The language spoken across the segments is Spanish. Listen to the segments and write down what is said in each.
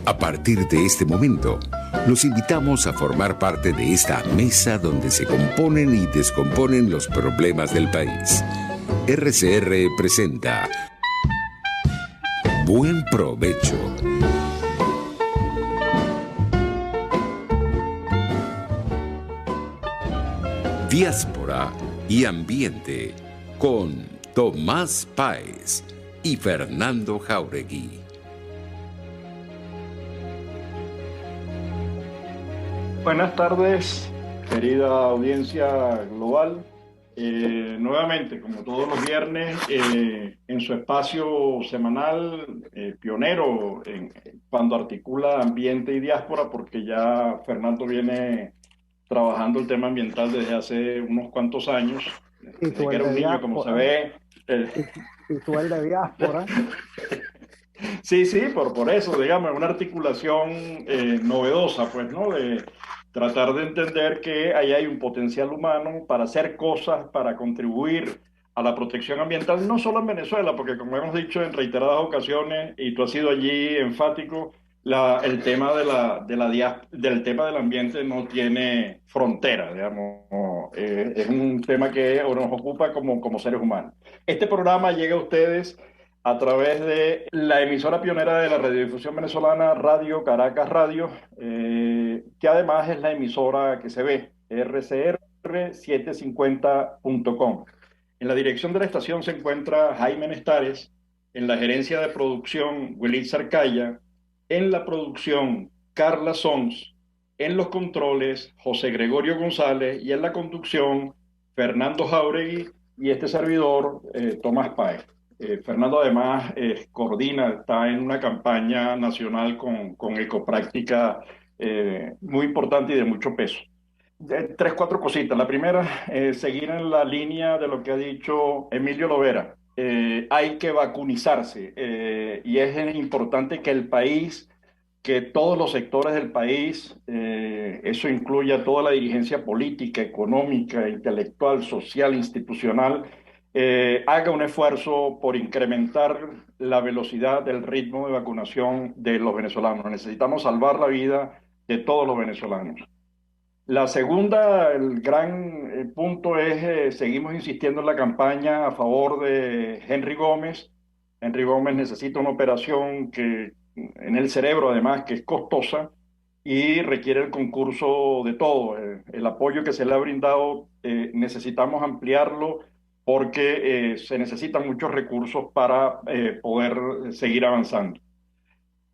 A partir de este momento, los invitamos a formar parte de esta mesa donde se componen y descomponen los problemas del país. RCR presenta Buen Provecho. Diáspora y Ambiente con Tomás Páez y Fernando Jáuregui. Buenas tardes, querida audiencia global. Nuevamente, como todos los viernes, en su espacio semanal, pionero cuando articula ambiente y diáspora, porque ya Fernando viene trabajando el tema ambiental desde hace unos cuantos años, Y desde tú que el era de un niño, como se diáspora. ve. Y tú el de diáspora. Sí, por eso, digamos, una articulación novedosa, pues, ¿no? De tratar de entender que ahí hay un potencial humano para hacer cosas, para contribuir a la protección ambiental, no solo en Venezuela, porque como hemos dicho en reiteradas ocasiones, y tú has sido allí enfático, el tema del tema del ambiente no tiene frontera, digamos, es un tema que nos ocupa como seres humanos. Este programa llega a ustedes a través de la emisora pionera de la radiodifusión venezolana, Radio Caracas Radio, que además es la emisora que se ve, rcr750.com. En la dirección de la estación se encuentra Jaime Nestares, en la gerencia de producción Willy Zarcaya, en la producción Carla Sons, en los controles José Gregorio González y en la conducción Fernando Jáuregui y este servidor Tomás Páez. Fernando además coordina, está en una campaña nacional con Ecopráctica muy importante y de mucho peso. Tres, cuatro cositas. La primera, seguir en la línea de lo que ha dicho Emilio Lovera. Hay que vacunizarse y es importante que el país, que todos los sectores del país, eso incluye a toda la dirigencia política, económica, intelectual, social, institucional, haga un esfuerzo por incrementar la velocidad del ritmo de vacunación de los venezolanos. Necesitamos salvar la vida de todos los venezolanos. La segunda, el gran punto es, seguimos insistiendo en la campaña a favor de Henry Gómez. Henry Gómez necesita una operación en el cerebro, además, que es costosa y requiere el concurso de todo. El apoyo que se le ha brindado necesitamos ampliarlo porque se necesitan muchos recursos para poder seguir avanzando.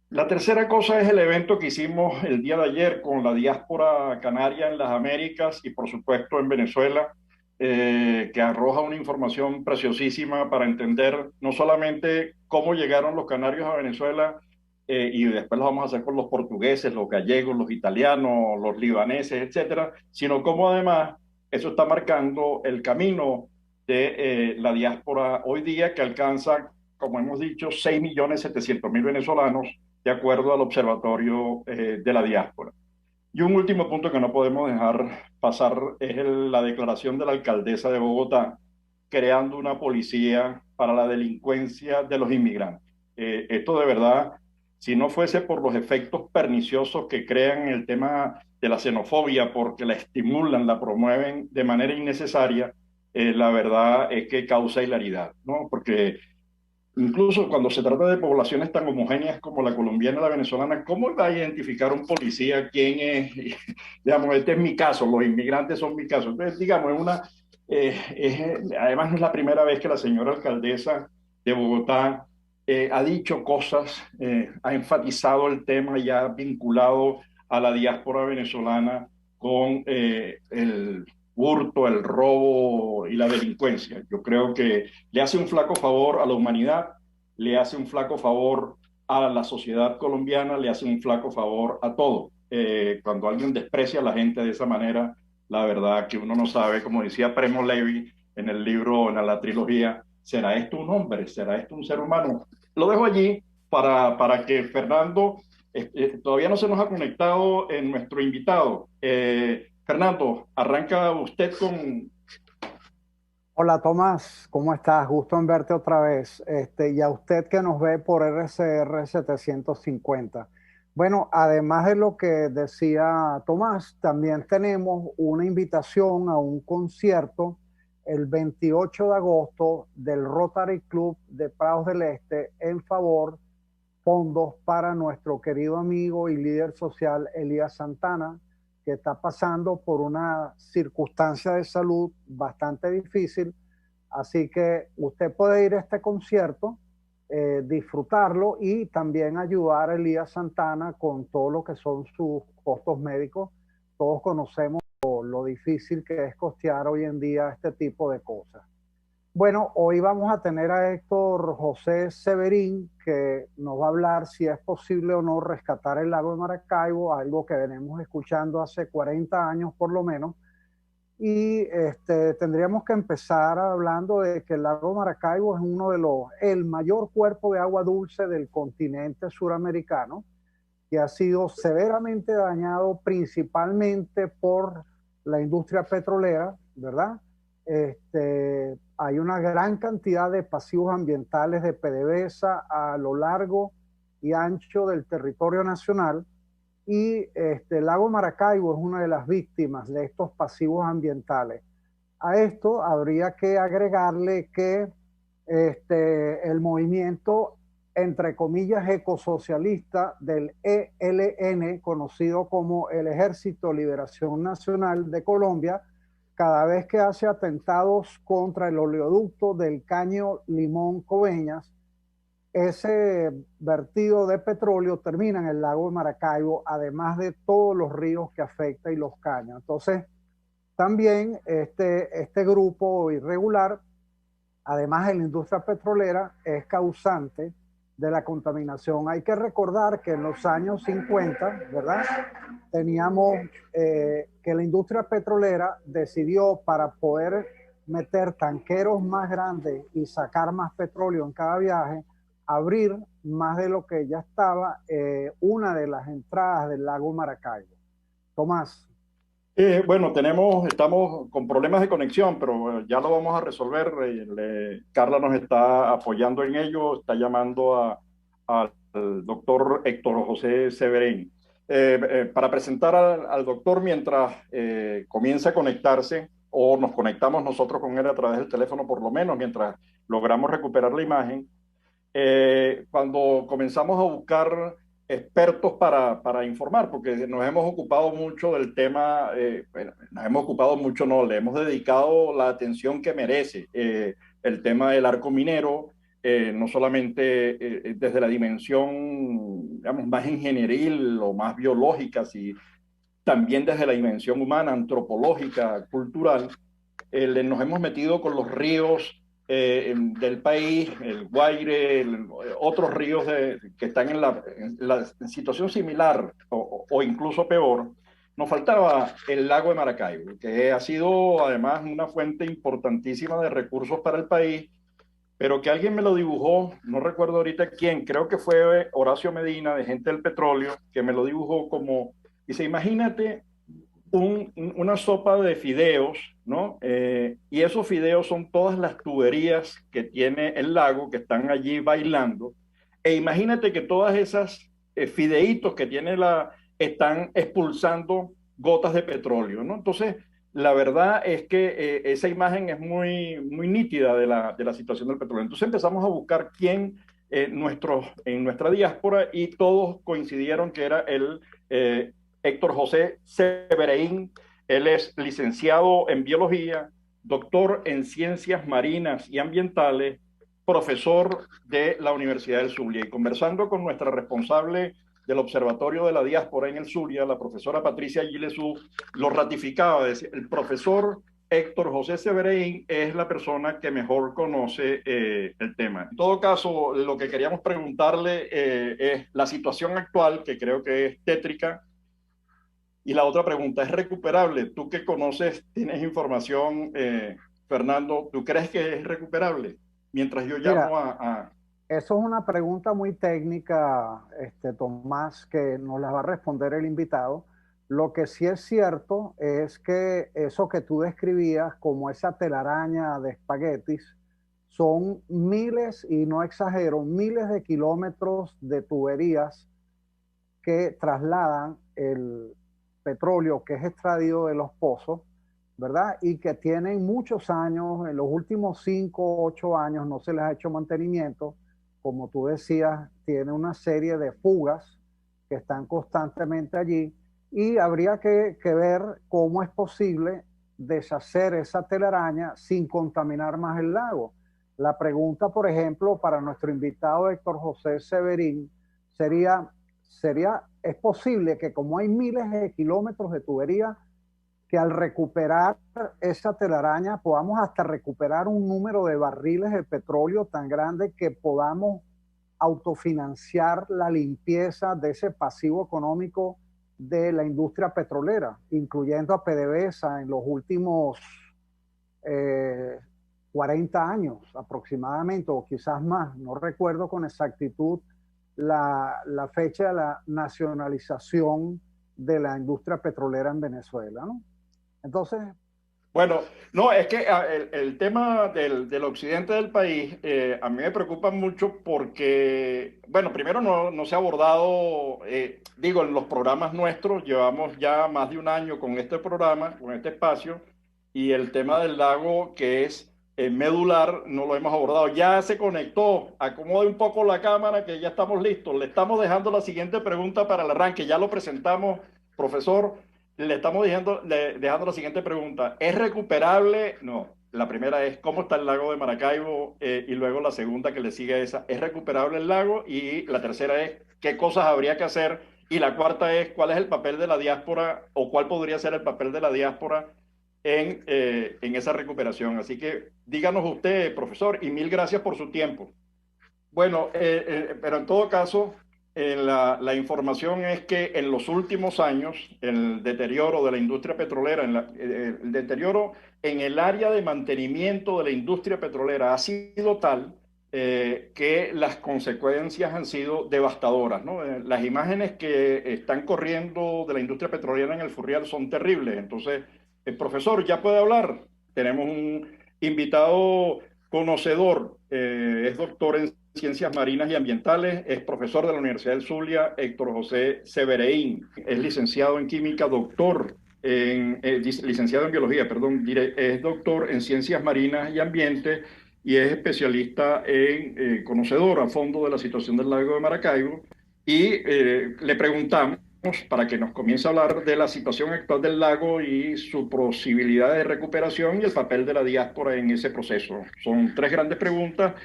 La tercera cosa es el evento que hicimos el día de ayer con la diáspora canaria en las Américas y por supuesto en Venezuela, que arroja una información preciosísima para entender no solamente cómo llegaron los canarios a Venezuela, y después lo vamos a hacer con los portugueses, los gallegos, los italianos, los libaneses, etcétera, sino cómo además eso está marcando el camino de la diáspora hoy día, que alcanza, como hemos dicho, 6.700.000 venezolanos de acuerdo al Observatorio de la Diáspora. Y un último punto que no podemos dejar pasar es la declaración de la alcaldesa de Bogotá, creando una policía para la delincuencia de los inmigrantes. Esto de verdad, si no fuese por los efectos perniciosos que crean el tema de la xenofobia, porque la estimulan, la promueven de manera innecesaria, la verdad es que causa hilaridad, ¿no? Porque incluso cuando se trata de poblaciones tan homogéneas como la colombiana y la venezolana, ¿cómo va a identificar un policía quién es? Digamos, este es mi caso, los inmigrantes son mi caso. Entonces, digamos, además no es la primera vez que la señora alcaldesa de Bogotá ha dicho cosas, ha enfatizado el tema ya vinculado a la diáspora venezolana con el hurto, el robo y la delincuencia. Yo creo que le hace un flaco favor a la humanidad, le hace un flaco favor a la sociedad colombiana, le hace un flaco favor a todo. Cuando alguien desprecia a la gente de esa manera, la verdad que uno no sabe, como decía Primo Levi en el libro, en la trilogía, ¿será esto un hombre? ¿Será esto un ser humano? Lo dejo allí para que Fernando, todavía no se nos ha conectado en nuestro invitado. Fernando, arranca usted con... Hola Tomás, ¿cómo estás? Gusto en verte otra vez. Y a usted que nos ve por RCR 750. Bueno, además de lo que decía Tomás, también tenemos una invitación a un concierto el 28 de agosto del Rotary Club de Prados del Este en favor fondos para nuestro querido amigo y líder social Elías Santana, que está pasando por una circunstancia de salud bastante difícil. Así que usted puede ir a este concierto, disfrutarlo y también ayudar a Elías Santana con todo lo que son sus costos médicos. Todos conocemos lo difícil que es costear hoy en día este tipo de cosas. Bueno, hoy vamos a tener a Héctor José Severín, que nos va a hablar si es posible o no rescatar el lago de Maracaibo, algo que venimos escuchando hace 40 años por lo menos. Y tendríamos que empezar hablando de que el lago Maracaibo es uno de el mayor cuerpo de agua dulce del continente suramericano, que ha sido severamente dañado principalmente por la industria petrolera, ¿verdad? Hay una gran cantidad de pasivos ambientales de PDVSA a lo largo y ancho del territorio nacional y el lago Maracaibo es una de las víctimas de estos pasivos ambientales. A esto habría que agregarle que el movimiento, entre comillas, ecosocialista del ELN, conocido como el Ejército de Liberación Nacional de Colombia, cada vez que hace atentados contra el oleoducto del Caño Limón Coveñas, ese vertido de petróleo termina en el lago de Maracaibo, además de todos los ríos que afecta y los caños. Entonces, también este grupo irregular, además de la industria petrolera, es causante de la contaminación. Hay que recordar que en los años 50, ¿verdad? Teníamos que la industria petrolera decidió para poder meter tanqueros más grandes y sacar más petróleo en cada viaje, abrir más de lo que ya estaba una de las entradas del lago Maracaibo. Tomás. Bueno, estamos con problemas de conexión, pero ya lo vamos a resolver. Carla nos está apoyando en ello, está llamando al doctor Héctor José Severín. Para presentar al doctor mientras comienza a conectarse, o nos conectamos nosotros con él a través del teléfono por lo menos, mientras logramos recuperar la imagen. Cuando comenzamos a buscar expertos para informar, porque nos hemos ocupado mucho del tema, bueno, nos hemos ocupado mucho, no, le hemos dedicado la atención que merece el tema del arco minero, no solamente desde la dimensión, digamos, más ingenieril o más biológica, sino también desde la dimensión humana, antropológica, cultural. Nos hemos metido con los ríos del país, el Guaire, otros ríos que están en situación similar o incluso peor. Nos faltaba el lago de Maracaibo, que ha sido además una fuente importantísima de recursos para el país, pero que alguien me lo dibujó, no recuerdo ahorita quién, creo que fue Horacio Medina, de Gente del Petróleo, que me lo dibujó como, dice, imagínate una sopa de fideos, ¿no? Y esos fideos son todas las tuberías que tiene el lago que están allí bailando. E imagínate que todas esas fideitos que tiene están expulsando gotas de petróleo, ¿no? Entonces, la verdad es que esa imagen es muy, muy nítida de la situación del petróleo. Entonces empezamos a buscar quién en nuestra diáspora y todos coincidieron que era el Héctor José Severín. Él es licenciado en biología, doctor en ciencias marinas y ambientales, profesor de la Universidad del Zulia. Y conversando con nuestra responsable del Observatorio de la Diáspora en el Zulia, la profesora Patricia Gilesú, lo ratificaba. El profesor Héctor José Severín es la persona que mejor conoce el tema. En todo caso, lo que queríamos preguntarle es la situación actual, que creo que es tétrica. Y la otra pregunta, ¿es recuperable? Tú que conoces, tienes información, Fernando, ¿tú crees que es recuperable? Mientras yo Mira, llamo a... eso es una pregunta muy técnica, Tomás, que nos la va a responder el invitado. Lo que sí es cierto es que eso que tú describías como esa telaraña de espaguetis son miles, y no exagero, miles de kilómetros de tuberías que trasladan el petróleo que es extraído de los pozos, ¿verdad? Y que tienen muchos años, en los últimos 5 o 8 años no se les ha hecho mantenimiento. Como tú decías, tiene una serie de fugas que están constantemente allí y habría que ver cómo es posible deshacer esa telaraña sin contaminar más el lago. La pregunta, por ejemplo, para nuestro invitado Héctor José Severín sería, ¿es posible que como hay miles de kilómetros de tubería, que al recuperar esa telaraña podamos hasta recuperar un número de barriles de petróleo tan grande que podamos autofinanciar la limpieza de ese pasivo económico de la industria petrolera, incluyendo a PDVSA en los últimos 40 años aproximadamente, o quizás más, no recuerdo con exactitud la fecha de la nacionalización de la industria petrolera en Venezuela, ¿no? Entonces, Bueno, no, es que el tema del occidente del país a mí me preocupa mucho porque, bueno, primero no se ha abordado, digo, en los programas nuestros, llevamos ya más de un año con este programa, con este espacio, y el tema del lago que es medular no lo hemos abordado. Ya se conectó, acomode un poco la cámara que ya estamos listos. Le estamos dejando la siguiente pregunta para el arranque, ya lo presentamos, profesor. Le estamos dejando la siguiente pregunta. ¿Es recuperable? No. La primera es, ¿cómo está el lago de Maracaibo? Y luego la segunda que le sigue a esa, ¿es recuperable el lago? Y la tercera es, ¿qué cosas habría que hacer? Y la cuarta es, ¿cuál es el papel de la diáspora o cuál podría ser el papel de la diáspora en esa recuperación? Así que díganos usted, profesor, y mil gracias por su tiempo. Bueno, pero en todo caso, la información es que en los últimos años el deterioro de la industria petrolera, el deterioro en el área de mantenimiento de la industria petrolera ha sido tal que las consecuencias han sido devastadoras, ¿no? Las imágenes que están corriendo de la industria petrolera en el Furriel son terribles. Entonces, el profesor ya puede hablar. Tenemos un invitado conocedor, es doctor en Ciencias Marinas y Ambientales, es profesor de la Universidad del Zulia, Héctor José Severeín, es licenciado en Química, licenciado en Biología, perdón, es doctor en Ciencias Marinas y Ambiente y es especialista en conocedor a fondo de la situación del lago de Maracaibo y le preguntamos para que nos comience a hablar de la situación actual del lago y su posibilidad de recuperación y el papel de la diáspora en ese proceso. Son tres grandes preguntas.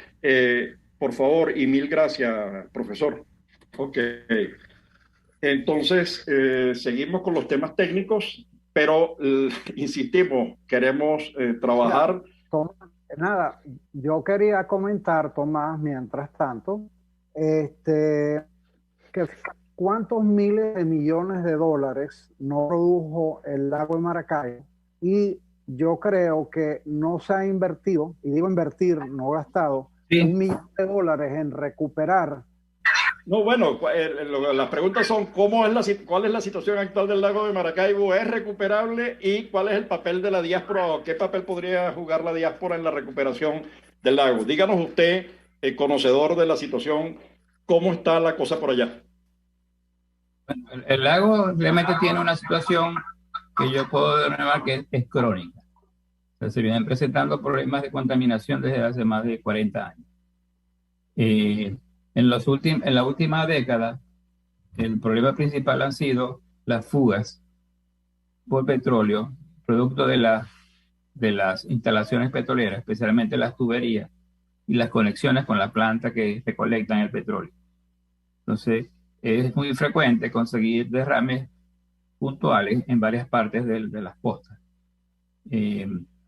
Por favor, y mil gracias, profesor. Ok. Entonces, seguimos con los temas técnicos, pero insistimos, queremos trabajar. Tomás, nada, yo quería comentar, Tomás, mientras tanto, que cuántos miles de millones de dólares no produjo el lago de Maracaibo, y yo creo que no se ha invertido, y digo invertir, no gastado, Sí. $1 millón en recuperar. No, bueno, las preguntas son cuál es la situación actual del lago de Maracaibo, ¿es recuperable? Y cuál es el papel de la diáspora o qué papel podría jugar la diáspora en la recuperación del lago. Díganos usted, conocedor de la situación, ¿cómo está la cosa por allá? El lago realmente tiene una situación que yo puedo denominar que es crónica. O sea, se vienen presentando problemas de contaminación desde hace más de 40 años. En la última década, el problema principal han sido las fugas por petróleo, producto de las instalaciones petroleras, especialmente las tuberías y las conexiones con la planta que recolectan el petróleo. Entonces, es muy frecuente conseguir derrames puntuales en varias partes de las costas.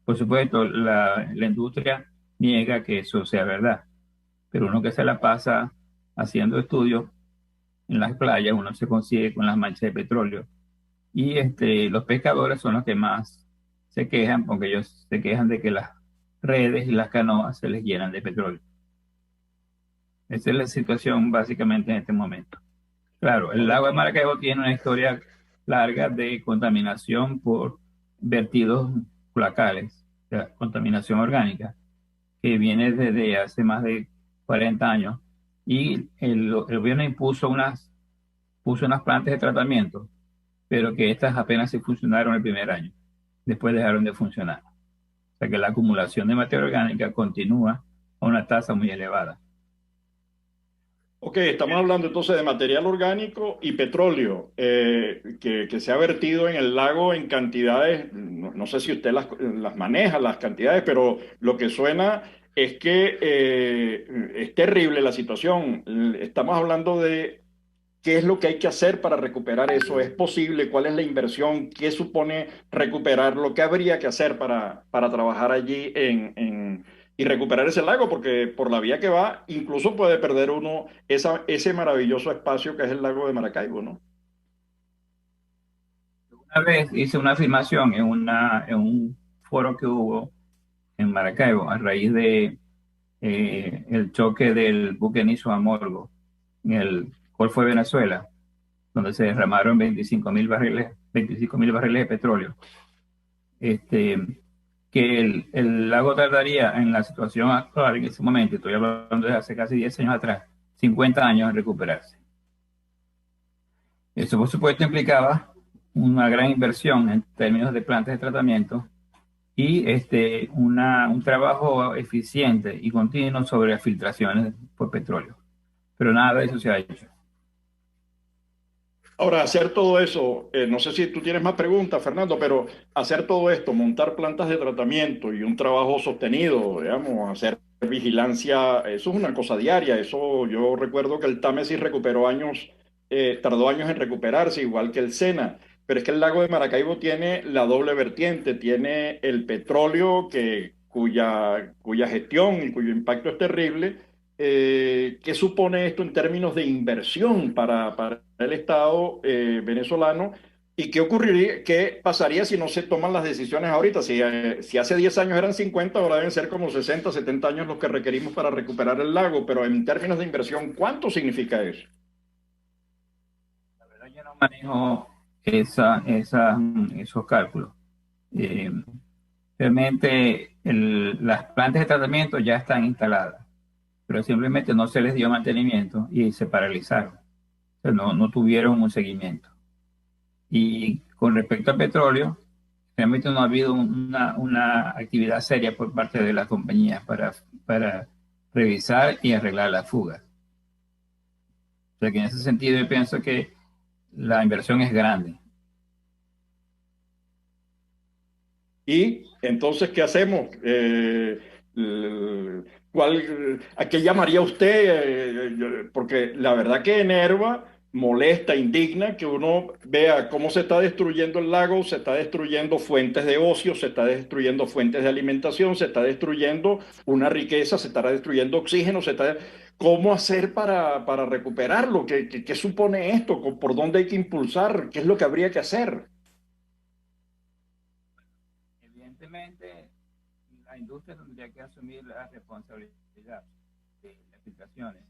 Por supuesto, la industria niega que eso sea verdad, pero uno que se la pasa haciendo estudios en las playas, uno se consigue con las manchas de petróleo. Y los pescadores son los que más se quejan, porque ellos se quejan de que las redes y las canoas se les llenan de petróleo. Esa es la situación básicamente en este momento. Claro, el lago de Maracaibo tiene una historia larga de contaminación por vertidos cloacales, o sea, contaminación orgánica, que viene desde hace más de 40 años. Y el gobierno impuso unas puso unas plantas de tratamiento, pero que estas apenas se funcionaron el primer año. Después dejaron de funcionar. O sea que la acumulación de materia orgánica continúa a una tasa muy elevada. Ok, estamos hablando entonces de material orgánico y petróleo que se ha vertido en el lago en cantidades, no sé si usted las maneja, las cantidades, pero lo que suena es que es terrible la situación. Estamos hablando de qué es lo que hay que hacer para recuperar eso. ¿Es posible? ¿Cuál es la inversión? ¿Qué supone recuperarlo? ¿Qué habría que hacer para trabajar allí y recuperar ese lago? Porque por la vía que va, incluso puede perder uno ese maravilloso espacio que es el lago de Maracaibo, ¿no? Una vez hice una afirmación en un foro que hubo en Maracaibo a raíz de el choque del buque Niso a Morgo en el Golfo de Venezuela, donde se derramaron 25.000 barriles de petróleo. Que el lago tardaría en la situación actual, en ese momento, estoy hablando de hace casi 10 años atrás, 50 años en recuperarse. Eso, por supuesto, implicaba una gran inversión en términos de plantas de tratamiento y un trabajo eficiente y continuo sobre las filtraciones por petróleo. Pero nada de eso se ha hecho. Ahora, hacer todo eso, no sé si tú tienes más preguntas, Fernando, pero hacer todo esto, montar plantas de tratamiento y un trabajo sostenido, digamos, hacer vigilancia, eso es una cosa diaria. Eso yo recuerdo que el Támesis recuperó años, tardó años en recuperarse, igual que el Sena. Pero es que el lago de Maracaibo tiene la doble vertiente, tiene el petróleo cuya gestión y cuyo impacto es terrible. ¿Qué supone esto en términos de inversión para el Estado venezolano? ¿Y qué ocurriría, qué pasaría si no se toman las decisiones ahorita? Si hace 10 años eran 50, ahora deben ser como 60, 70 años los que requerimos para recuperar el lago, pero en términos de inversión, ¿cuánto significa eso? La verdad, yo no manejo esos cálculos. Eh, Realmente las plantas de tratamiento ya están instaladas, pero simplemente no se les dio mantenimiento y se paralizaron. O sea, no tuvieron un seguimiento. Y con respecto al petróleo, realmente no ha habido una actividad seria por parte de las compañías para revisar y arreglar las fugas. O sea que en ese sentido yo pienso que la inversión es grande. Y entonces, ¿qué hacemos? ¿A qué llamaría usted? Porque la verdad que enerva, molesta, indigna que uno vea cómo se está destruyendo el lago, se está destruyendo fuentes de ocio, se está destruyendo fuentes de alimentación, se está destruyendo una riqueza, se está destruyendo oxígeno, ¿Cómo hacer para recuperarlo? ¿Qué supone esto? ¿Por dónde hay que impulsar? ¿Qué es lo que habría que hacer? Evidentemente, la industria tendría que asumir la responsabilidad de las filtraciones.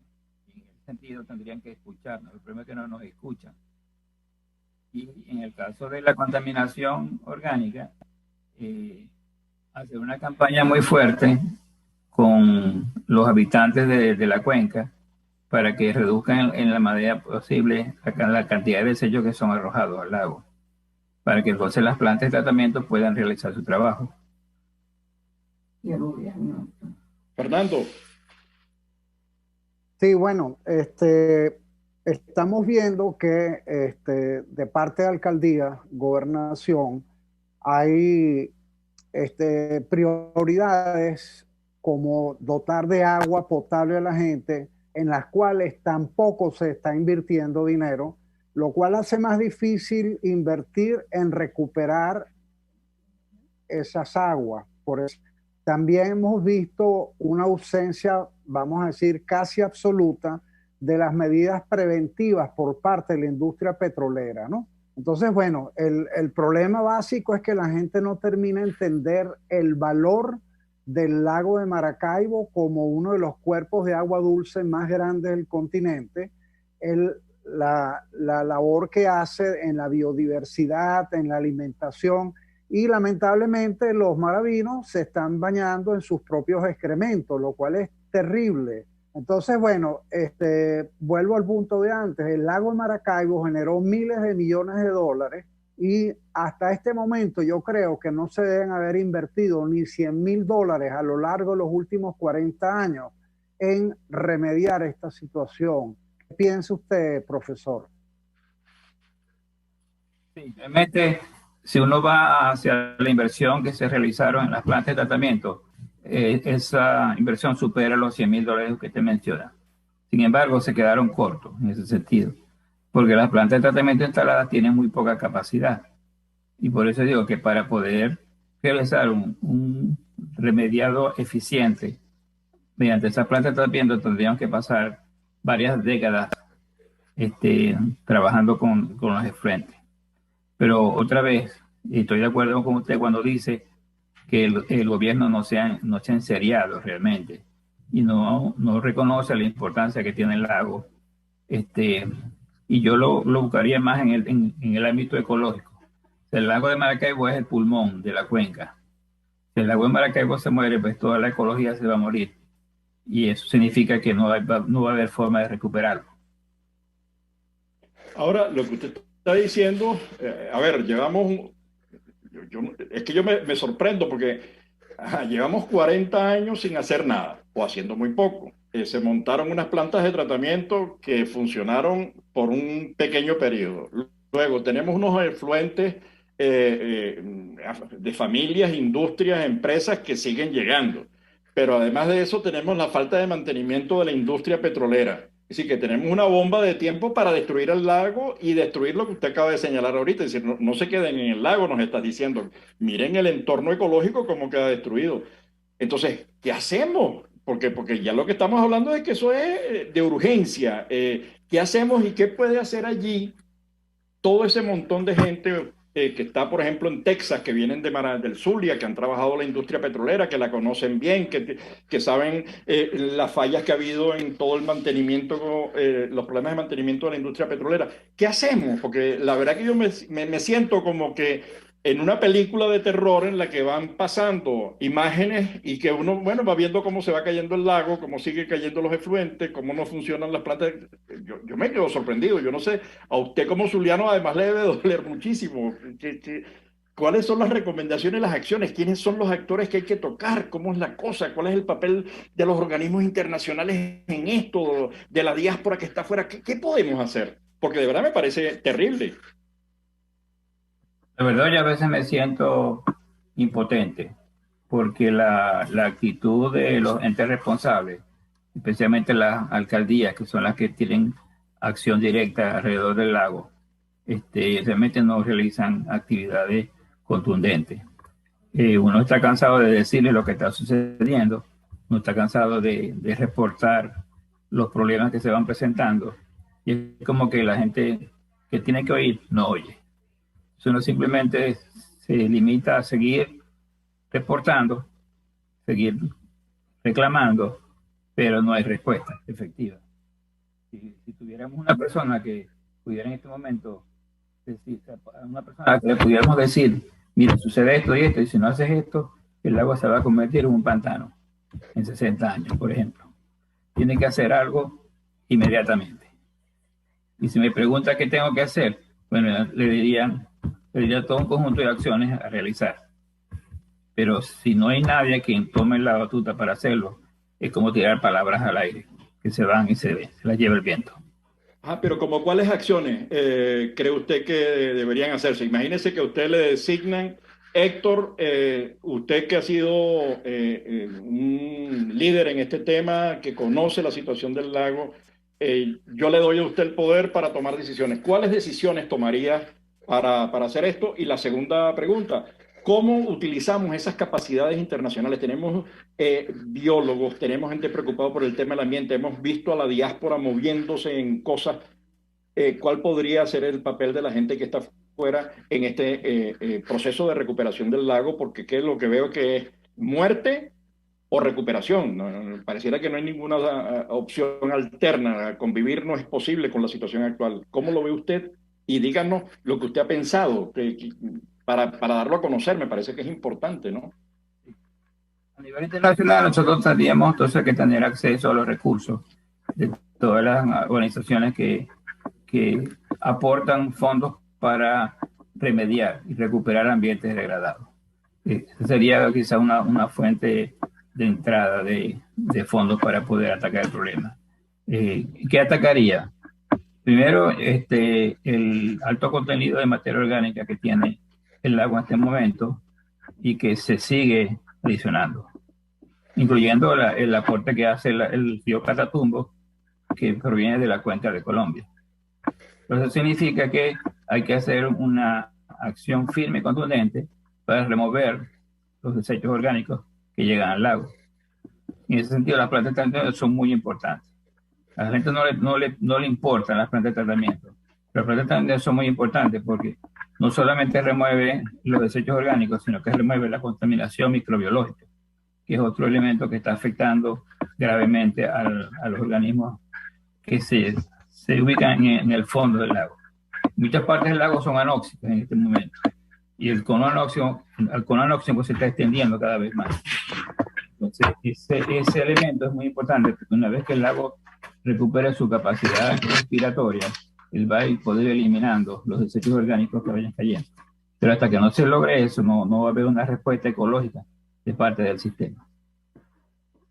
Y en ese sentido tendrían que escucharnos. El problema es que no nos escuchan. Y en el caso de la contaminación orgánica, hacer una campaña muy fuerte con los habitantes de la cuenca para que reduzcan en la medida posible la cantidad de desechos que son arrojados al lago, para que entonces las plantas de tratamiento puedan realizar su trabajo. Y el gobierno. Fernando. Sí, bueno, estamos viendo que de parte de alcaldía, gobernación, hay prioridades como dotar de agua potable a la gente, en las cuales tampoco se está invirtiendo dinero, lo cual hace más difícil invertir en recuperar esas aguas. Por eso también hemos visto una ausencia, vamos a decir, casi absoluta de las medidas preventivas por parte de la industria petrolera, ¿no? Entonces, bueno, el problema básico es que la gente no termina de entender el valor del lago de Maracaibo como uno de los cuerpos de agua dulce más grandes del continente, la labor que hace en la biodiversidad, en la alimentación, y lamentablemente los maravinos se están bañando en sus propios excrementos, lo cual es terrible. Entonces, bueno, vuelvo al punto de antes. El lago de Maracaibo generó miles de millones de dólares y hasta este momento yo creo que no se deben haber invertido ni 100.000 dólares a lo largo de los últimos 40 años en remediar esta situación. ¿Qué piensa usted, profesor? Sí, realmente, si uno va hacia la inversión que se realizaron en las plantas de tratamiento, esa inversión supera los $100.000 que te menciona. Sin embargo, se quedaron cortos en ese sentido, porque las plantas de tratamiento instaladas tienen muy poca capacidad. Y por eso digo que para poder realizar un remediado eficiente mediante esas plantas de tratamiento tendríamos que pasar varias décadas trabajando con los efluentes. Pero otra vez, estoy de acuerdo con usted cuando dice que el gobierno no se ha enseriado realmente y no reconoce la importancia que tiene el lago. Este, y yo lo buscaría más en el ámbito ecológico. El lago de Maracaibo es el pulmón de la cuenca. Si el lago de Maracaibo se muere, pues toda la ecología se va a morir. Y eso significa que no va a haber forma de recuperarlo. Ahora, lo que usted está diciendo, a ver, es que yo me sorprendo porque llevamos 40 años sin hacer nada o haciendo muy poco. Se montaron unas plantas de tratamiento que funcionaron por un pequeño periodo. Luego tenemos unos efluentes de familias, industrias, empresas que siguen llegando. Pero además de eso tenemos la falta de mantenimiento de la industria petrolera. Es decir, que tenemos una bomba de tiempo para destruir el lago y destruir lo que usted acaba de señalar ahorita. Es decir, no se queden en el lago, nos está diciendo. Miren el entorno ecológico cómo queda destruido. Entonces, ¿qué hacemos? Porque ya lo que estamos hablando es que eso es de urgencia. ¿Qué hacemos y qué puede hacer allí todo ese montón de gente que está, por ejemplo, en Texas, que vienen del Zulia, que han trabajado la industria petrolera, que la conocen bien, que saben las fallas que ha habido en todo el mantenimiento, los problemas de mantenimiento de la industria petrolera? ¿Qué hacemos? Porque la verdad que yo me siento como que en una película de terror en la que van pasando imágenes y que uno, bueno, va viendo cómo se va cayendo el lago, cómo sigue cayendo los efluentes, cómo no funcionan las plantas. Yo me quedo sorprendido. Yo no sé, a usted como zuliano además le debe doler muchísimo. ¿Cuáles son las recomendaciones, las acciones? ¿Quiénes son los actores que hay que tocar? ¿Cómo es la cosa? ¿Cuál es el papel de los organismos internacionales en esto, de la diáspora que está afuera? ¿Qué podemos hacer? Porque de verdad me parece terrible. La verdad, yo a veces me siento impotente porque la actitud de los entes responsables, especialmente las alcaldías, que son las que tienen acción directa alrededor del lago, realmente no realizan actividades contundentes. Uno está cansado de decirle lo que está sucediendo, uno está cansado de reportar los problemas que se van presentando, y es como que la gente que tiene que oír no oye. Uno simplemente se limita a seguir reportando, seguir reclamando, pero no hay respuesta efectiva. Si tuviéramos una persona que pudiera en este momento decir, a una persona que le pudiéramos decir, mira, sucede esto y esto, y si no haces esto, el agua se va a convertir en un pantano en 60 años, por ejemplo. Tiene que hacer algo inmediatamente. Y si me pregunta qué tengo que hacer, bueno, le diría todo un conjunto de acciones a realizar. Pero si no hay nadie quien tome la batuta para hacerlo, es como tirar palabras al aire, que se van y se las lleva el viento. Pero como cuáles acciones cree usted que deberían hacerse? Imagínese que a usted le designan, Héctor, usted que ha sido un líder en este tema, que conoce la situación del lago, yo le doy a usted el poder para tomar decisiones. ¿Cuáles decisiones tomaría para hacer esto? Y la segunda pregunta, ¿cómo utilizamos esas capacidades internacionales? Tenemos biólogos, tenemos gente preocupada por el tema del ambiente, hemos visto a la diáspora moviéndose en cosas. ¿Cuál podría ser el papel de la gente que está fuera en este proceso de recuperación del lago? Porque lo que veo que es muerte o recuperación. Pareciera que no hay ninguna opción alterna. Convivir no es posible con la situación actual. ¿Cómo lo ve usted? Y díganos lo que usted ha pensado para darlo a conocer. Me parece que es importante, ¿no? A nivel internacional, nosotros tendríamos entonces que tener acceso a los recursos de todas las organizaciones que aportan fondos para remediar y recuperar ambientes degradados. Esa sería quizá una fuente de entrada de fondos para poder atacar el problema. ¿Qué atacaría? Primero, el alto contenido de materia orgánica que tiene el agua en este momento y que se sigue adicionando, incluyendo el aporte que hace el río Catatumbo, que proviene de la cuenca de Colombia. Eso significa que hay que hacer una acción firme y contundente para remover los desechos orgánicos que llegan al lago. En ese sentido, las plantas de tratamiento son muy importantes. A la gente no le importan las plantas de tratamiento. Las plantas de tratamiento son muy importantes porque no solamente remueve los desechos orgánicos, sino que remueve la contaminación microbiológica, que es otro elemento que está afectando gravemente a los organismos que se ubican en el fondo del lago. Muchas partes del lago son anóxicas en este momento y el cono anóxico se está extendiendo cada vez más. Entonces, ese elemento es muy importante porque una vez que el lago recupere su capacidad respiratoria, él va a poder ir eliminando los desechos orgánicos que vayan cayendo. Pero hasta que no se logre eso, no va a haber una respuesta ecológica de parte del sistema.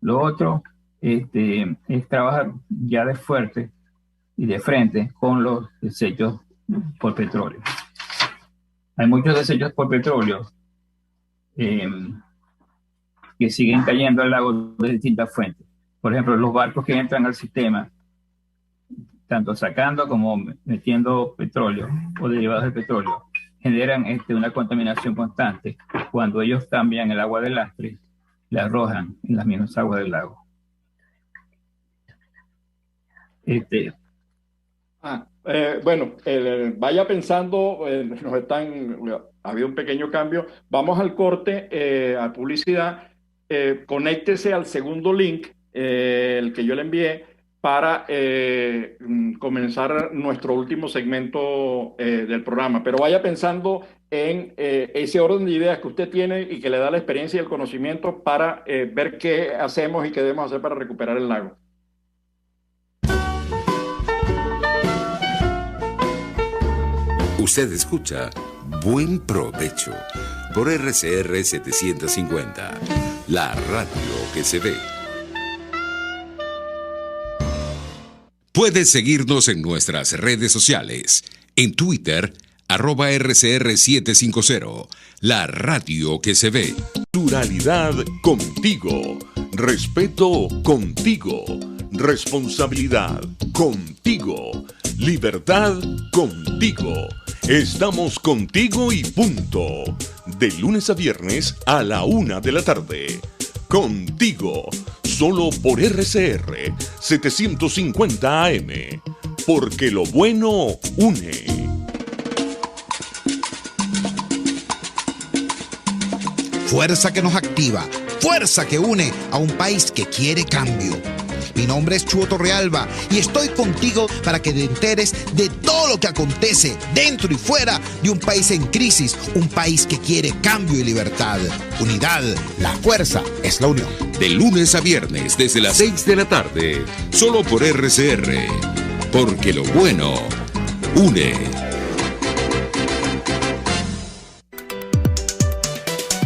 Lo otro es trabajar ya de fuerte y de frente con los desechos por petróleo. Hay muchos desechos por petróleo que siguen cayendo al lago de distintas fuentes. Por ejemplo, los barcos que entran al sistema, tanto sacando como metiendo petróleo o derivados del petróleo, generan una contaminación constante. Cuando ellos cambian el agua del lastre, la arrojan en las mismas aguas del lago. Bueno, vaya pensando, había un pequeño cambio. Vamos al corte, a publicidad. Conéctese al segundo link, el que yo le envié, para comenzar nuestro último segmento del programa. Pero vaya pensando en ese orden de ideas que usted tiene y que le da la experiencia y el conocimiento para ver qué hacemos y qué debemos hacer para recuperar el lago. Usted escucha Buen Provecho por RCR 750, la radio que se ve. Puedes seguirnos en nuestras redes sociales. En Twitter, @RCR750, la radio que se ve. Naturalidad contigo. Respeto contigo. Responsabilidad contigo. Libertad contigo. Estamos contigo y punto. De lunes a viernes a la 1 de la tarde. Contigo, solo por RCR 750 AM. Porque lo bueno une. Fuerza que nos activa, fuerza que une a un país que quiere cambio. Mi nombre es Chuo Torrealba y estoy contigo para que te enteres de todo lo que acontece dentro y fuera de un país en crisis, un país que quiere cambio y libertad. Unidad, la fuerza es la unión. De lunes a viernes desde las 6 de la tarde, solo por RCR. Porque lo bueno une.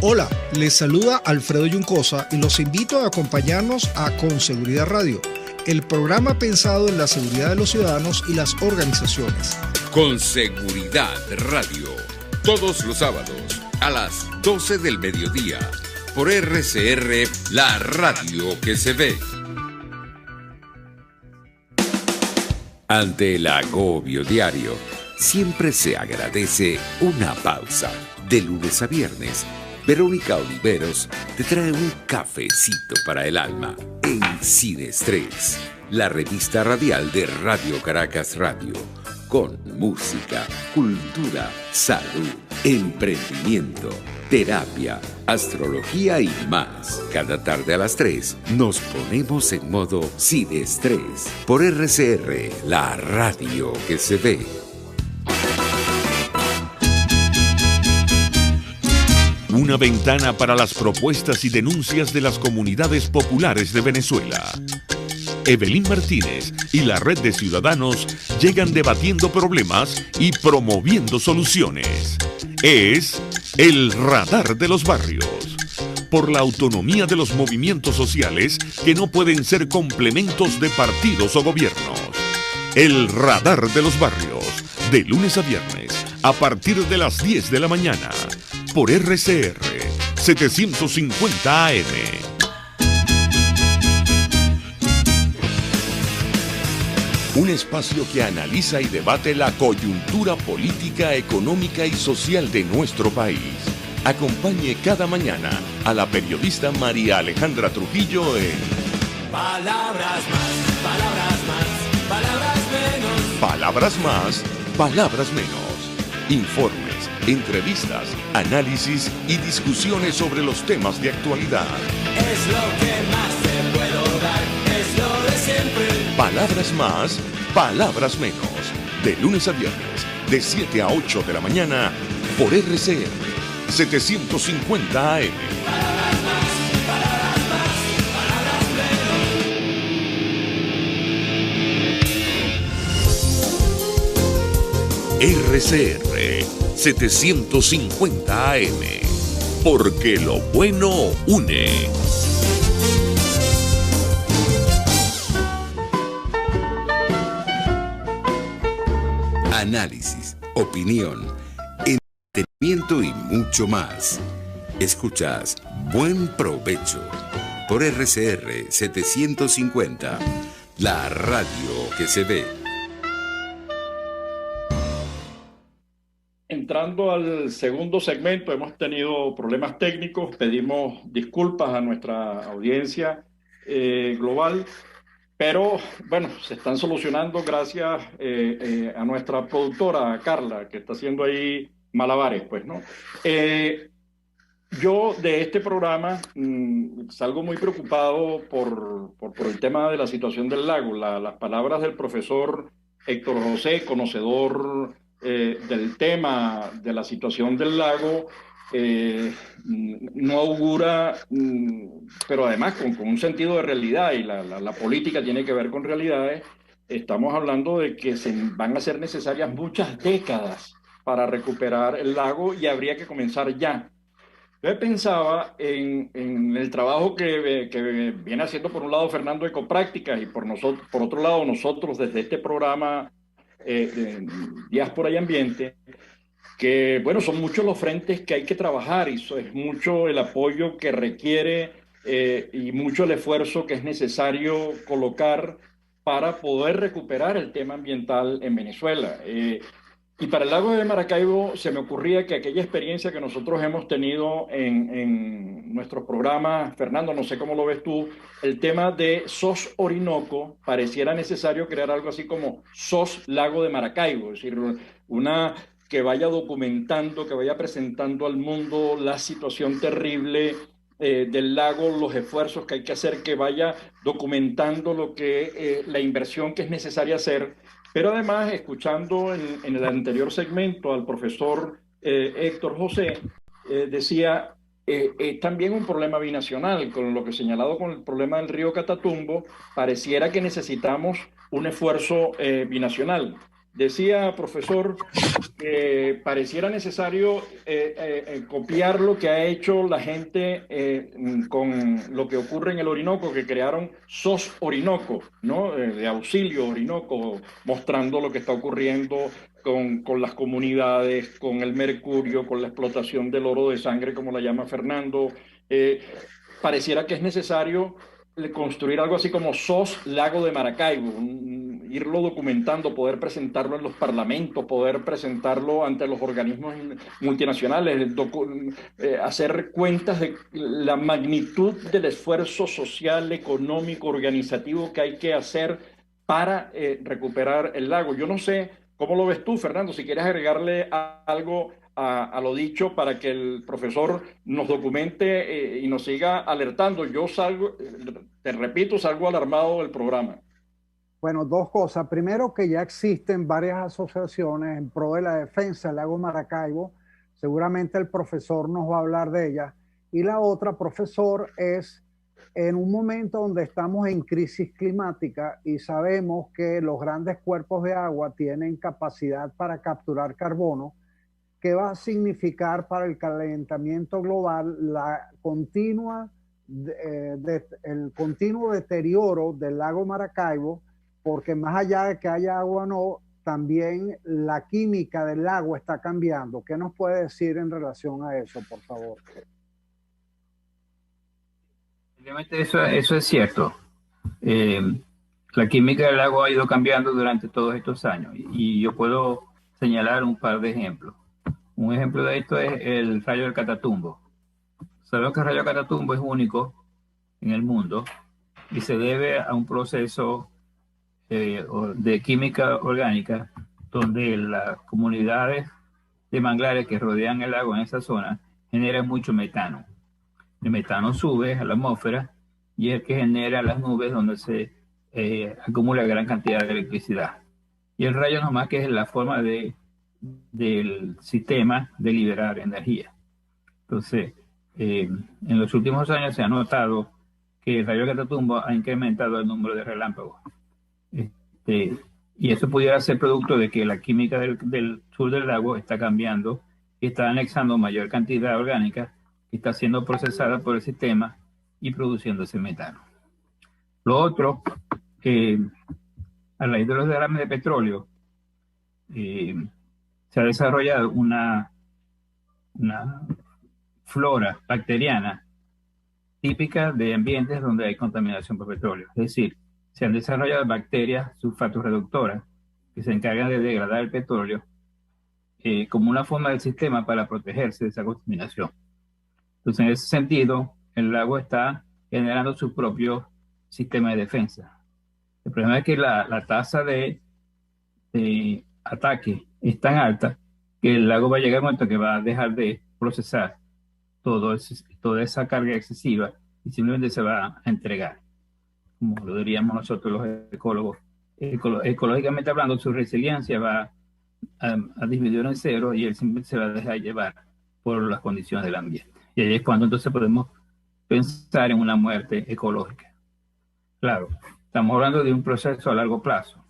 Hola, les saluda Alfredo Yuncosa y los invito a acompañarnos a Con Seguridad Radio, el programa pensado en la seguridad de los ciudadanos y las organizaciones. Con Seguridad Radio, todos los sábados a las 12 del mediodía, por RCR, la radio que se ve. Ante el agobio diario, siempre se agradece una pausa. De lunes a viernes, Verónica Oliveros te trae un cafecito para el alma en Sin Estrés, la revista radial de Radio Caracas Radio, con música, cultura, salud, emprendimiento, terapia, astrología y más. Cada tarde a las 3 nos ponemos en modo Sin Estrés por RCR, la radio que se ve. Una ventana para las propuestas y denuncias de las comunidades populares de Venezuela. Evelyn Martínez y la Red de Ciudadanos llegan debatiendo problemas y promoviendo soluciones. Es el Radar de los Barrios. Por la autonomía de los movimientos sociales que no pueden ser complementos de partidos o gobiernos. El Radar de los Barrios, de lunes a viernes, a partir de las 10 de la mañana, por RCR 750 AM. Un espacio que analiza y debate la coyuntura política, económica y social de nuestro país. Acompañe cada mañana a la periodista María Alejandra Trujillo en Palabras más, palabras más, palabras menos. Palabras más, palabras menos. Informes, entrevistas, análisis y discusiones sobre los temas de actualidad. Es lo que más te puedo dar, es lo de siempre. Palabras más, palabras menos. De lunes a viernes, de 7 a 8 de la mañana, por RCR 750 AM. Palabras más, palabras más, palabras menos. RCR 750 AM. Porque lo bueno une. Análisis, opinión, entretenimiento y mucho más. Escuchas Buen Provecho por RCR 750, la radio que se ve. Entrando al segundo segmento, hemos tenido problemas técnicos, pedimos disculpas a nuestra audiencia global. Pero bueno, se están solucionando gracias a nuestra productora Carla, que está haciendo ahí malabares, pues, ¿no? Yo de este programa salgo muy preocupado por el tema de la situación del lago. Las palabras del profesor Héctor José, conocedor del tema de la situación del lago, no augura, pero además con un sentido de realidad, y la política tiene que ver con realidades. Estamos hablando de que se van a ser necesarias muchas décadas para recuperar el lago y habría que comenzar ya. Yo pensaba en el trabajo que viene haciendo por un lado Fernando Ecoprácticas y por otro lado nosotros desde este programa Diáspora y Ambiente, que bueno, son muchos los frentes que hay que trabajar y es mucho el apoyo que requiere y mucho el esfuerzo que es necesario colocar para poder recuperar el tema ambiental en Venezuela. Y para el lago de Maracaibo se me ocurría que aquella experiencia que nosotros hemos tenido en nuestros programas, Fernando, no sé cómo lo ves tú, el tema de SOS Orinoco, pareciera necesario crear algo así como SOS Lago de Maracaibo, es decir, una que vaya documentando, que vaya presentando al mundo la situación terrible del lago, los esfuerzos que hay que hacer, que vaya documentando la inversión que es necesaria hacer. Pero además, escuchando en el anterior segmento al profesor Héctor José, decía, es también un problema binacional, con lo que señalado con el problema del río Catatumbo, pareciera que necesitamos un esfuerzo binacional. Decía, profesor, que pareciera necesario copiar lo que ha hecho la gente con lo que ocurre en el Orinoco, que crearon SOS Orinoco, ¿no? De auxilio Orinoco, mostrando lo que está ocurriendo con las comunidades, con el mercurio, con la explotación del oro de sangre, como la llama Fernando. Pareciera que es necesario construir algo así como SOS Lago de Maracaibo, irlo documentando, poder presentarlo en los parlamentos, poder presentarlo ante los organismos multinacionales, hacer cuentas de la magnitud del esfuerzo social, económico, organizativo que hay que hacer para recuperar el lago. Yo no sé cómo lo ves tú, Fernando, si quieres agregarle algo a lo dicho para que el profesor nos documente y nos siga alertando. Yo salgo, te repito, salgo alarmado del programa. Bueno, dos cosas. Primero, que ya existen varias asociaciones en pro de la defensa del lago Maracaibo. O Seguramente el profesor nos va a hablar de ella. Y la otra, profesor, es en un momento donde estamos en crisis climática y sabemos que los grandes cuerpos de agua tienen capacidad para capturar carbono, ¿qué va a significar para el calentamiento global el continuo deterioro del lago Maracaibo? Porque más allá de que haya agua o no, también la química del agua está cambiando. ¿Qué nos puede decir en relación a eso, por favor? Obviamente eso es cierto. La química del agua ha ido cambiando durante todos estos años y yo puedo señalar un par de ejemplos. Un ejemplo de esto es el rayo del Catatumbo. Sabemos que el rayo del Catatumbo es único en el mundo y se debe a un proceso de química orgánica donde las comunidades de manglares que rodean el lago en esa zona generan mucho metano. El metano sube a la atmósfera y es el que genera las nubes donde se acumula gran cantidad de electricidad. Y el rayo nomás que es la forma del sistema de liberar energía. Entonces, en los últimos años se ha notado que el rayo Catatumbo ha incrementado el número de relámpagos. Y eso pudiera ser producto de que la química del sur del lago está cambiando y está anexando mayor cantidad orgánica que está siendo procesada por el sistema y produciendo ese metano. Lo otro, a raíz de los derrames de petróleo, se ha desarrollado una flora bacteriana típica de ambientes donde hay contaminación por petróleo. Es decir, se han desarrollado bacterias sulfatorreductoras que se encargan de degradar el petróleo como una forma del sistema para protegerse de esa contaminación. Entonces, en ese sentido, el lago está generando su propio sistema de defensa. El problema es que la tasa de ataque es tan alta que el lago va a llegar a un momento que va a dejar de procesar toda esa carga excesiva y simplemente se va a entregar, como lo diríamos nosotros los ecólogos. Ecológicamente hablando, su resiliencia va a disminuir en cero y él simplemente se va a dejar llevar por las condiciones del ambiente. Y ahí es cuando entonces podemos pensar en una muerte ecológica. Claro, estamos hablando de un proceso a largo plazo.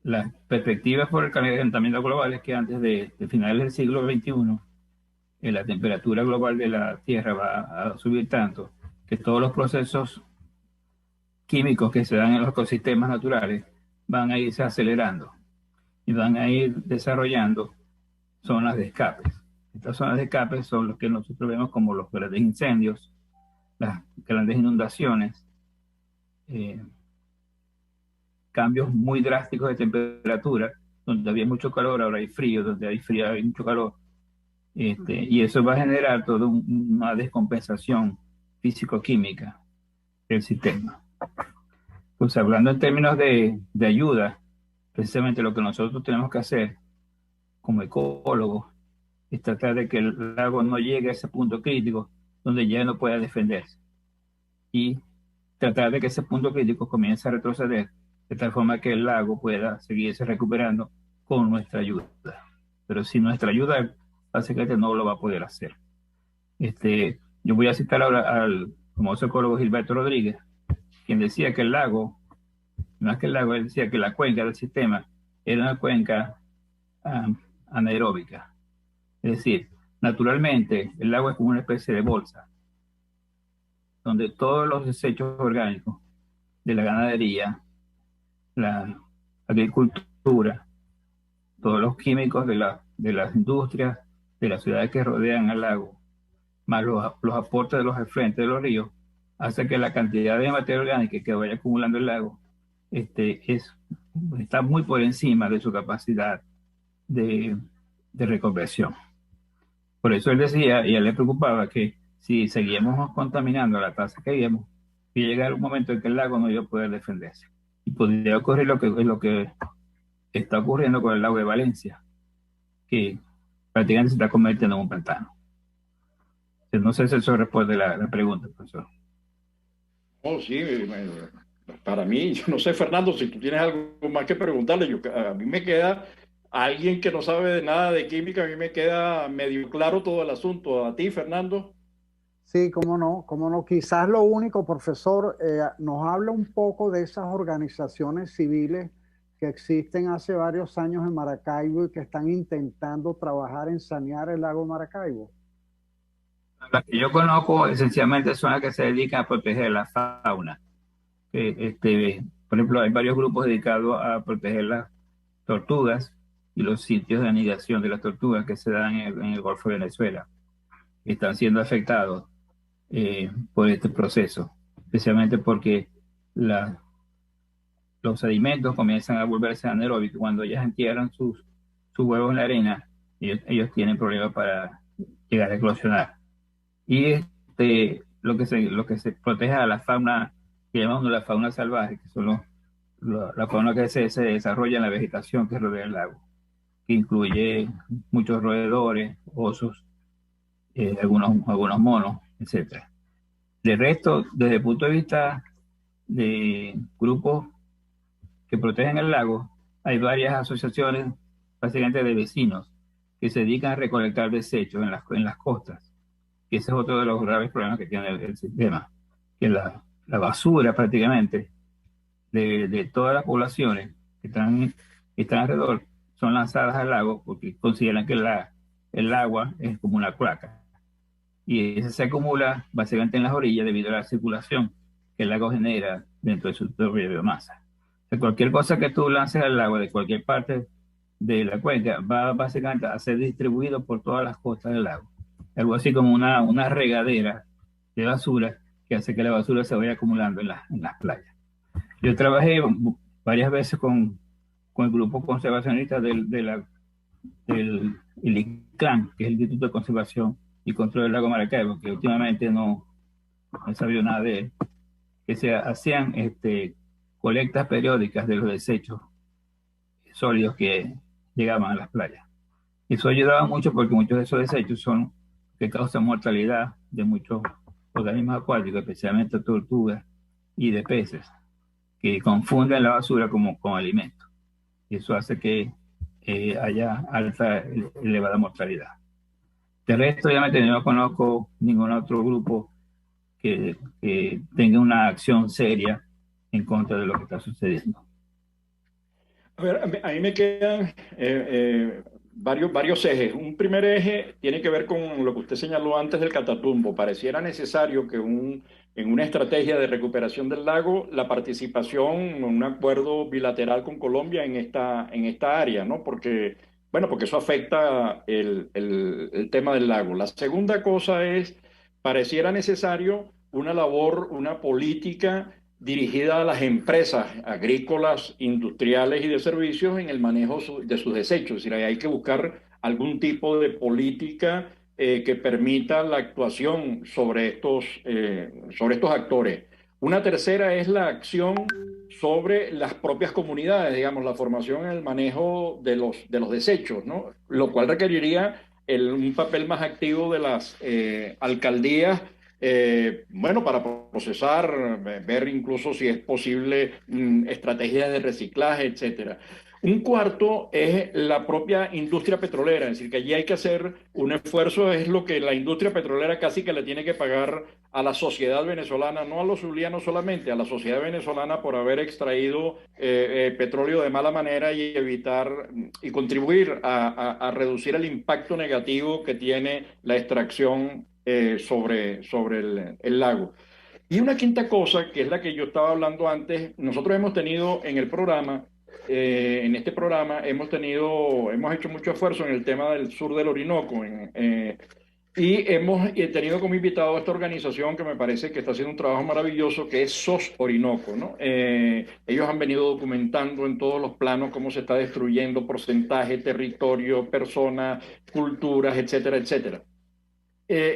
Las perspectivas por el calentamiento global es que antes de finales del siglo XXI, la temperatura global de la Tierra va a subir tanto que todos los procesos químicos que se dan en los ecosistemas naturales van a irse acelerando y van a ir desarrollando zonas de escape. Estas zonas de escape son los que nosotros vemos como los grandes incendios, las grandes inundaciones, cambios muy drásticos de temperatura, donde había mucho calor, ahora hay frío, donde hay frío, hay mucho calor. Y eso va a generar toda una descompensación físico-química del sistema. Pues hablando en términos de ayuda, precisamente lo que nosotros tenemos que hacer como ecólogos es tratar de que el lago no llegue a ese punto crítico donde ya no pueda defenderse y tratar de que ese punto crítico comience a retroceder de tal forma que el lago pueda seguirse recuperando con nuestra ayuda. Pero sin nuestra ayuda, básicamente no lo va a poder hacer. Yo voy a citar ahora al famoso ecólogo Gilberto Rodríguez, quien decía que el lago, más que el lago, él decía que la cuenca del sistema era una cuenca anaeróbica. Es decir, naturalmente el lago es como una especie de bolsa, donde todos los desechos orgánicos de la ganadería, la agricultura, todos los químicos de las industrias, de las ciudades que rodean al lago, más los aportes de los afluentes de los ríos, hace que la cantidad de materia orgánica que vaya acumulando el lago está muy por encima de su capacidad de reconversión. Por eso él decía, y a él le preocupaba, que si seguíamos contaminando a la tasa que íbamos, iba a llegar un momento en que el lago no iba a poder defenderse. Y podría ocurrir lo que está ocurriendo con el lago de Valencia, que prácticamente se está convirtiendo en un pantano. No sé si eso responde la pregunta, profesor. Oh, sí, para mí, yo no sé, Fernando, si tú tienes algo más que preguntarle, a mí me queda a alguien que no sabe de nada de química, a mí me queda medio claro todo el asunto. ¿A ti, Fernando? Sí, cómo no, cómo no. Quizás lo único, profesor, nos habla un poco de esas organizaciones civiles que existen hace varios años en Maracaibo y que están intentando trabajar en sanear el lago Maracaibo. Las que yo conozco esencialmente son las que se dedican a proteger la fauna. Por ejemplo, hay varios grupos dedicados a proteger las tortugas y los sitios de anidación de las tortugas que se dan en el Golfo de Venezuela, que están siendo afectados por este proceso, especialmente porque los sedimentos comienzan a volverse anaeróbicos. Cuando ellas entierran sus huevos en la arena, ellos tienen problemas para llegar a eclosionar. Y lo que se protege a la fauna, que llamamos la fauna salvaje, que son la fauna que se desarrolla en la vegetación que rodea el lago, que incluye muchos roedores, osos, algunos monos, etcétera. De resto, desde el punto de vista de grupos que protegen el lago, hay varias asociaciones, básicamente de vecinos, que se dedican a recolectar desechos en las costas. Y ese es otro de los graves problemas que tiene el sistema, que la basura prácticamente de todas las poblaciones que están alrededor son lanzadas al lago porque consideran que el agua es como una cloaca. Y eso se acumula básicamente en las orillas debido a la circulación que el lago genera dentro de su propia biomasa. O sea, cualquier cosa que tú lances al lago de cualquier parte de la cuenca va básicamente a ser distribuido por todas las costas del lago. Algo así como una regadera de basura que hace que la basura se vaya acumulando en las playas. Yo trabajé varias veces con el grupo conservacionista del ICLAN, que es el Instituto de Conservación y Control del Lago Maracaibo, que últimamente no he sabido nada de él, que se hacían colectas periódicas de los desechos sólidos que llegaban a las playas. Eso ayudaba mucho porque muchos de esos desechos son que causan mortalidad de muchos organismos acuáticos, especialmente tortugas y de peces, que confunden la basura con alimento. Y eso hace que haya elevada mortalidad. De resto, obviamente, yo no conozco ningún otro grupo que tenga una acción seria en contra de lo que está sucediendo. A ver, a mí me quedan varios ejes. Un primer eje tiene que ver con lo que usted señaló antes del Catatumbo. Pareciera necesario que en una estrategia de recuperación del lago, la participación en un acuerdo bilateral con Colombia en esta área, ¿no? Porque eso afecta el tema del lago. La segunda cosa es, pareciera necesario una labor, una política dirigida a las empresas agrícolas, industriales y de servicios en el manejo de sus desechos. Es decir, hay que buscar algún tipo de política que permita la actuación sobre estos actores. Una tercera es la acción sobre las propias comunidades, digamos, la formación en el manejo de los desechos, ¿no? Lo cual requeriría un papel más activo de las alcaldías, para procesar, ver incluso si es posible estrategias de reciclaje, etcétera. Un cuarto es la propia industria petrolera, es decir, que allí hay que hacer un esfuerzo, es lo que la industria petrolera casi que le tiene que pagar a la sociedad venezolana, no a los zulianos solamente, a la sociedad venezolana por haber extraído petróleo de mala manera y evitar y contribuir a reducir el impacto negativo que tiene la extracción sobre el lago. Y una quinta cosa, que es la que yo estaba hablando antes, nosotros hemos tenido en el programa, en este programa, hemos hecho mucho esfuerzo en el tema del sur del Orinoco, y hemos tenido como invitado a esta organización que me parece que está haciendo un trabajo maravilloso, que es SOS Orinoco, ¿no? Ellos han venido documentando en todos los planos cómo se está destruyendo porcentaje, territorio, personas, culturas, etcétera, etcétera.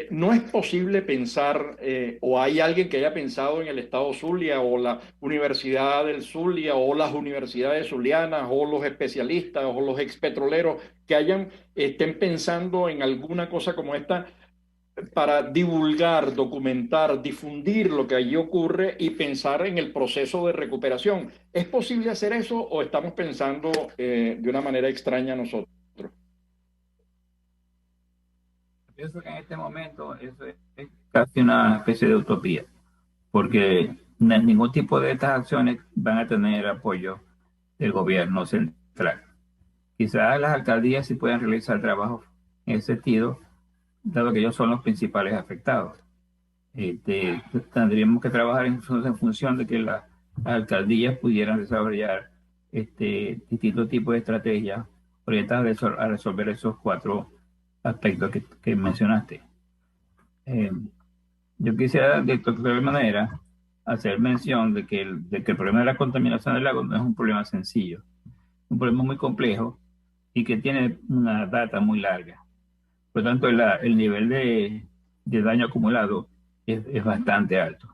No es posible pensar, o hay alguien que haya pensado en el Estado Zulia, o la Universidad del Zulia, o las universidades zulianas, o los especialistas, o los expetroleros, que estén pensando en alguna cosa como esta, para divulgar, documentar, difundir lo que allí ocurre y pensar en el proceso de recuperación. ¿Es posible hacer eso o estamos pensando de una manera extraña nosotros? Pienso que en este momento eso es casi una especie de utopía, porque ningún tipo de estas acciones van a tener apoyo del gobierno central. Quizás las alcaldías sí puedan realizar trabajos en ese sentido, dado que ellos son los principales afectados. Tendríamos que trabajar en función de que las alcaldías pudieran desarrollar distintos tipos de estrategias orientadas a resolver esos cuatro aspectos que mencionaste. Yo quisiera de total manera hacer mención de que el problema de la contaminación del lago no es un problema sencillo, es un problema muy complejo y que tiene una data muy larga. Por lo tanto, el nivel de daño acumulado es bastante alto.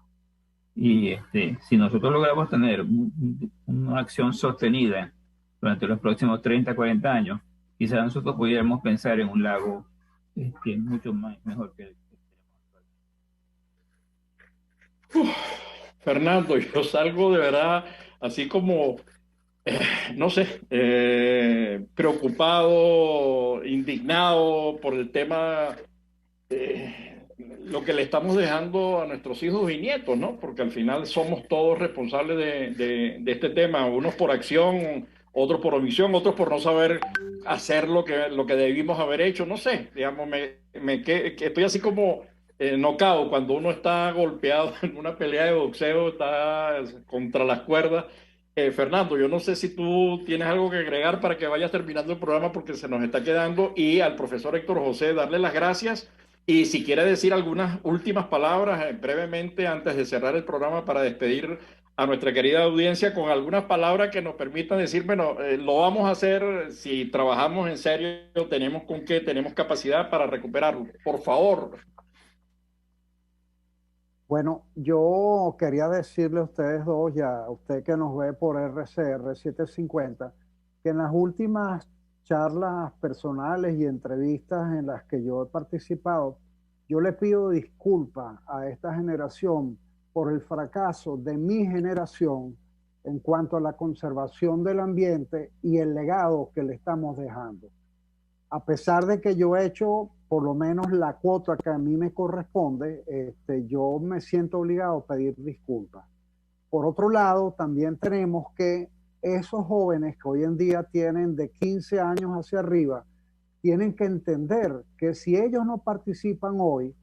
Y si nosotros logramos tener una acción sostenida durante los próximos 30, 40 años, quizás nosotros pudiéramos pensar en un lago mucho mejor que el que Uf, Fernando, yo salgo de verdad así como, no sé, preocupado, indignado por el tema, lo que le estamos dejando a nuestros hijos y nietos, ¿no? Porque al final somos todos responsables de este tema, unos por acción, otros por omisión, otros por no saber hacer lo que debimos haber hecho, no sé, digamos, que estoy así como knockout, cuando uno está golpeado en una pelea de boxeo, está contra las cuerdas. Fernando, yo no sé si tú tienes algo que agregar para que vayas terminando el programa porque se nos está quedando, y al profesor Héctor José darle las gracias y si quiere decir algunas últimas palabras brevemente antes de cerrar el programa para despedir a nuestra querida audiencia con algunas palabras que nos permitan decir, bueno, lo vamos a hacer si trabajamos en serio, tenemos con qué, tenemos capacidad para recuperarlo. Por favor. Bueno, yo quería decirle a ustedes dos, ya a usted que nos ve por RCR 750, que en las últimas charlas personales y entrevistas en las que yo he participado, yo le pido disculpas a esta generación por el fracaso de mi generación en cuanto a la conservación del ambiente y el legado que le estamos dejando. A pesar de que yo he hecho por lo menos la cuota que a mí me corresponde, yo me siento obligado a pedir disculpas. Por otro lado, también tenemos que esos jóvenes que hoy en día tienen de 15 años hacia arriba, tienen que entender que si ellos no participan hoy,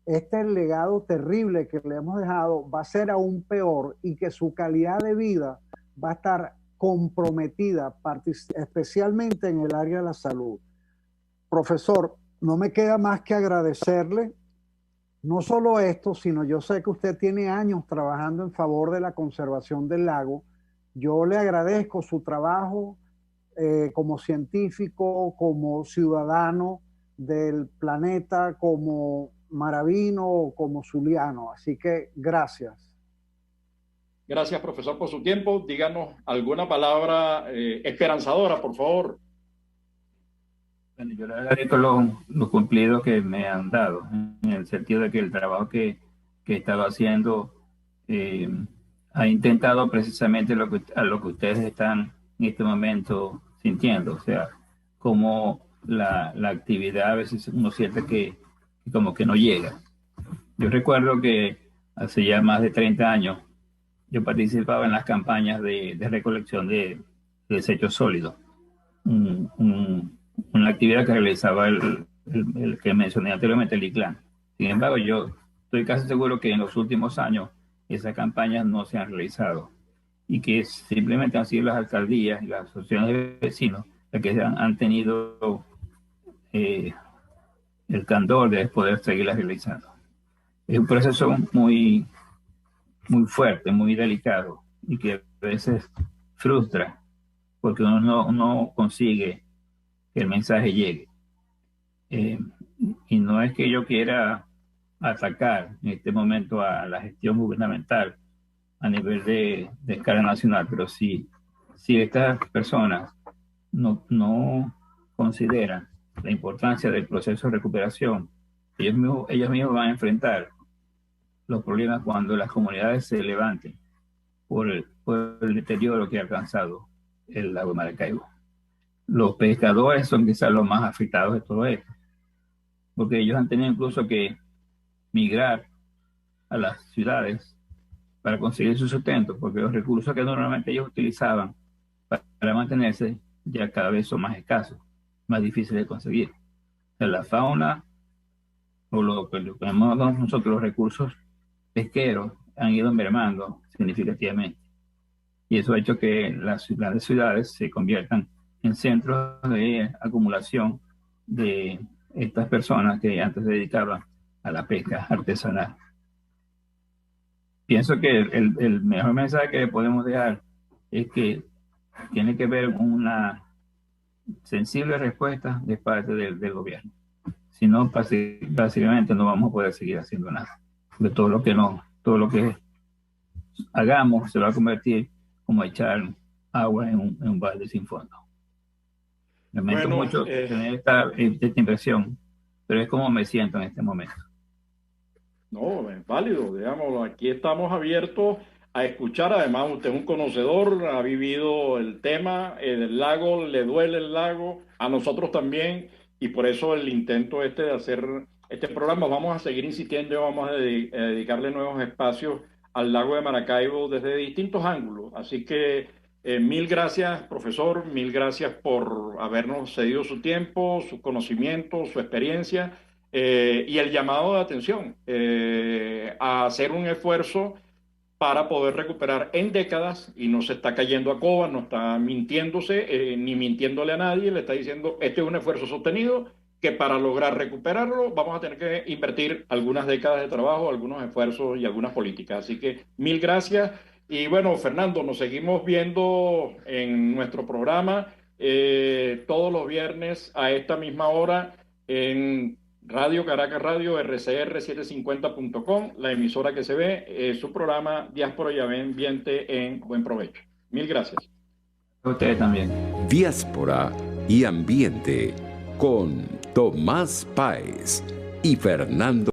este legado terrible que le hemos dejado va a ser aún peor y que su calidad de vida va a estar comprometida, especialmente en el área de la salud. Profesor, no me queda más que agradecerle no solo esto, sino yo sé que usted tiene años trabajando en favor de la conservación del lago. Yo le agradezco su trabajo como científico, como ciudadano del planeta, como maravino, como zuliano. Así que gracias. Gracias, profesor, por su tiempo. Díganos alguna palabra esperanzadora, por favor. Bueno, yo le agradezco los cumplidos que me han dado, en el sentido de que el trabajo que he estado haciendo ha intentado precisamente a lo que ustedes están en este momento sintiendo. O sea, como la actividad a veces uno siente que como que no llega. Yo recuerdo que hace ya más de 30 años yo participaba en las campañas de recolección de desechos sólidos. Una actividad que realizaba el que mencioné anteriormente, el ICLAN. Sin embargo, yo estoy casi seguro que en los últimos años esas campañas no se han realizado y que simplemente han sido las alcaldías y las asociaciones de vecinos las que han tenido el candor de poder seguirlas realizando. Es un proceso muy, muy fuerte, muy delicado y que a veces frustra porque uno no consigue que el mensaje llegue. Y no es que yo quiera atacar en este momento a la gestión gubernamental a nivel de escala nacional, pero si estas personas no consideran la importancia del proceso de recuperación ellos mismos van a enfrentar los problemas cuando las comunidades se levanten por el deterioro que ha alcanzado el lago de Maracaibo. Los pescadores son quizás los más afectados de todo esto, porque ellos han tenido incluso que migrar a las ciudades para conseguir su sustento, porque los recursos que normalmente ellos utilizaban para mantenerse ya cada vez son más escasos, más difíciles de conseguir. O sea, la fauna, o lo que llamamos nosotros los recursos pesqueros, han ido mermando significativamente. Y eso ha hecho que las grandes ciudades se conviertan en centros de acumulación de estas personas que antes se dedicaban a la pesca artesanal. Pienso que el mejor mensaje que podemos dejar es que tiene que haber una sensible respuesta de parte del gobierno. Si no, básicamente no vamos a poder seguir haciendo nada. De todo lo que hagamos se va a convertir como echar agua en un balde sin fondo. Lamento mucho tener esta impresión, pero es como me siento en este momento. No, es válido, digamos, aquí estamos abiertos a escuchar. Además, usted es un conocedor, ha vivido el tema, el lago, le duele el lago, a nosotros también, y por eso el intento de hacer este programa. Vamos a seguir insistiendo, vamos a dedicarle nuevos espacios al lago de Maracaibo desde distintos ángulos. Así que mil gracias, profesor, mil gracias por habernos cedido su tiempo, su conocimiento, su experiencia. Y el llamado de atención a hacer un esfuerzo para poder recuperar en décadas, y no se está cayendo a coba, no está mintiéndose, ni mintiéndole a nadie, le está diciendo, este es un esfuerzo sostenido, que para lograr recuperarlo vamos a tener que invertir algunas décadas de trabajo, algunos esfuerzos y algunas políticas. Así que mil gracias. Y bueno, Fernando, nos seguimos viendo en nuestro programa todos los viernes a esta misma hora en Radio Caracas Radio, rcr750.com, la emisora que se ve, su programa Diáspora y Ambiente en Buen Provecho. Mil gracias. A ustedes también. Diáspora y Ambiente con Tomás Páez y Fernando.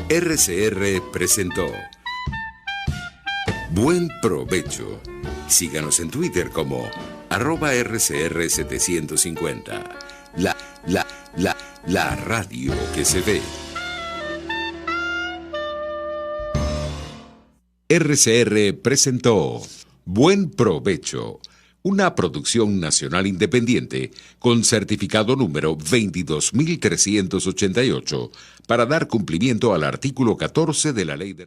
RCR presentó Buen Provecho. Síganos en Twitter como @RCR750. La radio que se ve. RCR presentó Buen Provecho, una producción nacional independiente con certificado número 22388 para dar cumplimiento al artículo 14 de la Ley de